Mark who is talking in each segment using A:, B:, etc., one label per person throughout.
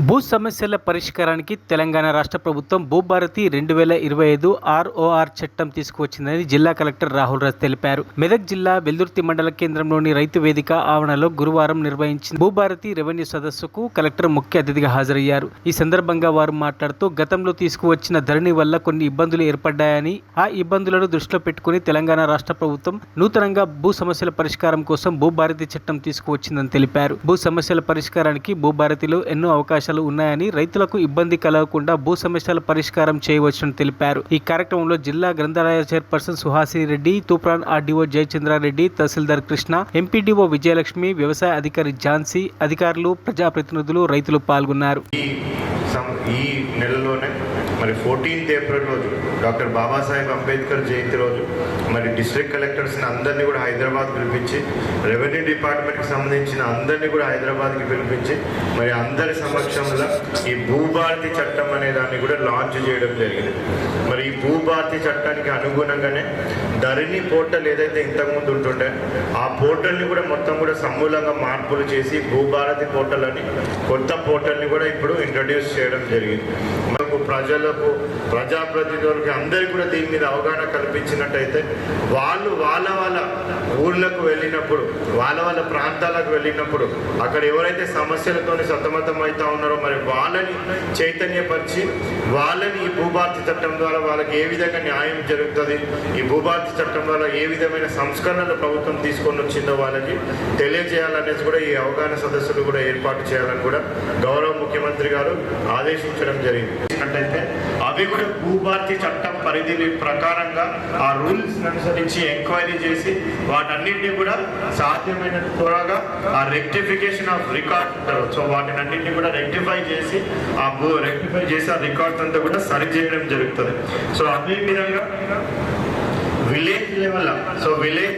A: భూ సమస్యల పరిష్కారానికి తెలంగాణ రాష్ట్ర ప్రభుత్వం భూభారతి 2025 ROR చట్టం తీసుకువచ్చిందని జిల్లా కలెక్టర్ రాహుల్ రాజ్ తెలిపారు. మెదక్ జిల్లా వెల్దుర్తి మండల కేంద్రంలోని రైతు వేదిక ఆవరణలో గురువారం నిర్వహించిన భూభారతి రెవెన్యూ సదస్సుకు కలెక్టర్ ముఖ్య అతిథిగా హాజరయ్యారు. ఈ సందర్భంగా వారు మాట్లాడుతూ గతంలో తీసుకువచ్చిన ధరణి వల్ల కొన్ని ఇబ్బందులు ఏర్పడ్డాయని, ఆ ఇబ్బందులను దృష్టిలో పెట్టుకుని తెలంగాణ రాష్ట్ర ప్రభుత్వం నూతనంగా భూ సమస్యల పరిష్కారం కోసం భూభారతి చట్టం తీసుకువచ్చిందని తెలిపారు. భూ సమస్యల పరిష్కారానికి భూభారతిలో ఎన్నో అవకాశాలు ఉన్నాయని, రైతులకు ఇబ్బంది కలగకుండా భూ సమస్యల పరిష్కారం చేయవచ్చని తెలిపారు. ఈ కార్యక్రమంలో జిల్లా గ్రంథాలయ చైర్పర్సన్ సుహాసిని రెడ్డి, తూప్రాన్ ఆర్డీఓ జయచంద్రారెడ్డి, తహసీల్దార్ కృష్ణ, ఎంపీడీఓ విజయలక్ష్మి, వ్యవసాయ అధికారి ఝాన్సీ, అధికారులు, ప్రజాప్రతినిధులు, రైతులు పాల్గొన్నారు.
B: ఈ నెలలోనే మరి 14th ఏప్రిల్ రోజు డాక్టర్ బాబాసాహెబ్ అంబేద్కర్ జయంతి రోజు మరి డిస్ట్రిక్ట్ కలెక్టర్స్ని అందరినీ కూడా హైదరాబాద్ పిలిపించి, రెవెన్యూ డిపార్ట్మెంట్కి సంబంధించిన అందరినీ కూడా హైదరాబాద్కి పిలిపించి మరి అందరి సమక్షంలో ఈ భూభారతి చట్టం అనే దాన్ని కూడా లాంచ్ చేయడం జరిగింది. మరి ఈ భూభారతి చట్టానికి అనుగుణంగానే ధరణి పోర్టల్ ఏదైతే ఇంతకుముందు ఉంటుండే ఆ పోర్టల్ని కూడా మొత్తం కూడా సమూలంగా మార్పులు చేసి భూభారతి పోర్టల్ అని కొత్త పోర్టల్ని కూడా ఇప్పుడు ఇంట్రడ్యూస్ చేయడం జరిగింది. మనకు ప్రజలకు, ప్రజాప్రతినిధులకి అందరికీ కూడా దీని మీద అవగాహన కల్పించినట్టయితే వాళ్ళు వాళ్ళ ఊళ్ళకు వెళ్ళినప్పుడు, వాళ్ళ ప్రాంతాలకు వెళ్ళినప్పుడు అక్కడ ఎవరైతే సమస్యలతో సతమతం అవుతా ఉన్నారో మరి వాళ్ళని చైతన్యపరిచి వాళ్ళని ఈ భూభారతి చట్టం ద్వారా వాళ్ళకి ఏ విధంగా న్యాయం జరుగుతుంది, ఈ భూభారతి చట్టం ద్వారా ఏ విధమైన సంస్కరణలు ప్రభుత్వం తీసుకొని వచ్చిందో వాళ్ళకి తెలియజేయాలనేసి కూడా ఈ అవగాహన సదస్సులు కూడా ఏర్పాటు చేయాలని కూడా గౌరవ ముఖ్యమంత్రి గారు ఆదేశించడం జరిగింది. అయితే అవి కూడా భూభారతి చట్టం పరిధి ప్రకారంగా ఆ రూల్స్ అనుసరించి ఎంక్వైరీ చేసి వాటన్నింటినీ కూడా సాధ్యమైన త్వరగా ఆ రెక్టిఫికేషన్ ఆఫ్ రికార్డ్ అంటారు. సో వాటినన్నింటినీ కూడా రెక్టిఫై చేసి ఆ రికార్డ్స్ అంతా కూడా సరి చేయడం జరుగుతుంది. సో అదే విధంగా విలేజ్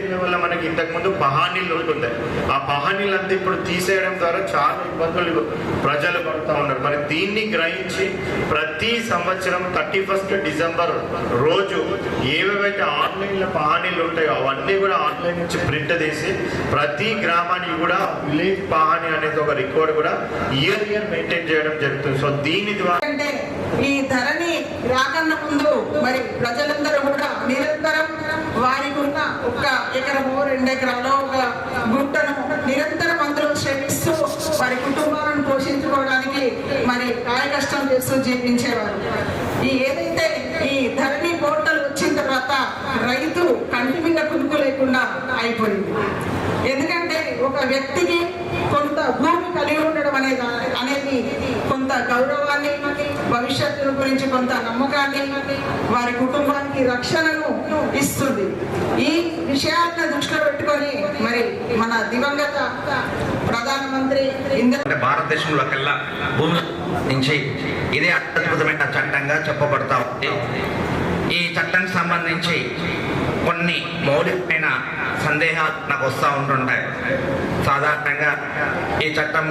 B: లెవెల్లో మనకి ఇంతకుముందు పహానీళ్ళు ఉంటుంటాయి. ఆ పహానీళ్ళు అంతా ఇప్పుడు తీసేయడం ద్వారా చాలా ఇబ్బందులు ప్రజలు పడుతూ ఉన్నారు. మరి దీన్ని గ్రహించి ప్రతి సంవత్సరం 31st డిసెంబర్ రోజు ఏవేవైతే ఆన్లైన్లో పహానీళ్ళు ఉంటాయో అవన్నీ కూడా ఆన్లైన్ నుంచి ప్రింట్ తీసి ప్రతి గ్రామానికి కూడా విలేజ్ పహానీ అనేది ఒక రికార్డు కూడా ఇయర్ మెయింటైన్ చేయడం జరుగుతుంది. సో దీని ద్వారా
C: ఈ ధరణి రాకన్నా ముందు మరి ప్రజలందరూ కూడా నిరంతరం వారికి ఉన్న 1 ఎకరమో 2 ఎకరాలో ఒక గుట్టను నిరంతరం అందరూ శ్రమిస్తూ వారి కుటుంబాలను పోషించుకోవడానికి మరి కాయకష్టం చేస్తూ జీవించేవారు. ఏదైతే ఈ ధరణి పోర్టల్ వచ్చిన తర్వాత రైతు కంటి మీద కునుకు లేకుండా అయిపోయింది. ఎందుకంటే ఒక వ్యక్తికి కొంత భూమి కలిగి ఉండడం అనేది కొంత గౌరవాన్ని, భవిష్యత్తు గురించి కొంత నమ్మకాన్ని, వారి కుటుంబానికి రక్షణను ఇస్తుంది. ఈ విషయాలను దృష్టిలో పెట్టుకొని మరి మన దివంగత ప్రధానమంత్రి
D: భారతదేశంలో కల్లా భూమి నుంచి ఇదే అద్భుతమైన చట్టంగా చెప్పబడతా ఉంది. ఈ చట్టానికి సంబంధించి కొన్ని మౌలికమైన సందేహాలు నాకు వస్తూ ఉంటుంటాయి. సాధారణంగా ఈ చట్టం